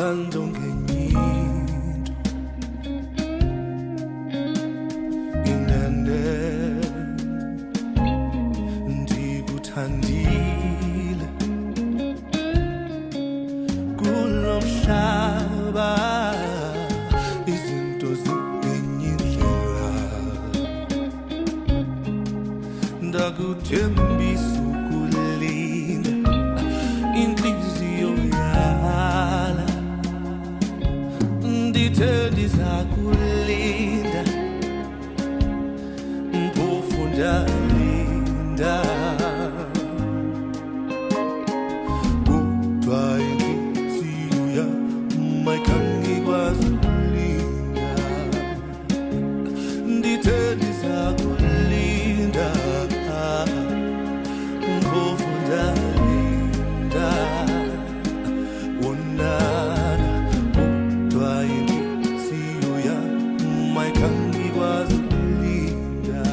uthando ngenye into inene ndikuthandile kulo mhlaba izinto zingenye indlela ndakuthembisa ukulinda inhliziyo yala ndithe ndizakulinda mphofu ndalinda kodwa inhliziyo yam ayikhange ikwazi ukulinda ndithe ndizakulinda mphofu ndalinda wonana kodwa inhliziyo yam ayikhange ikwazi ukulinda.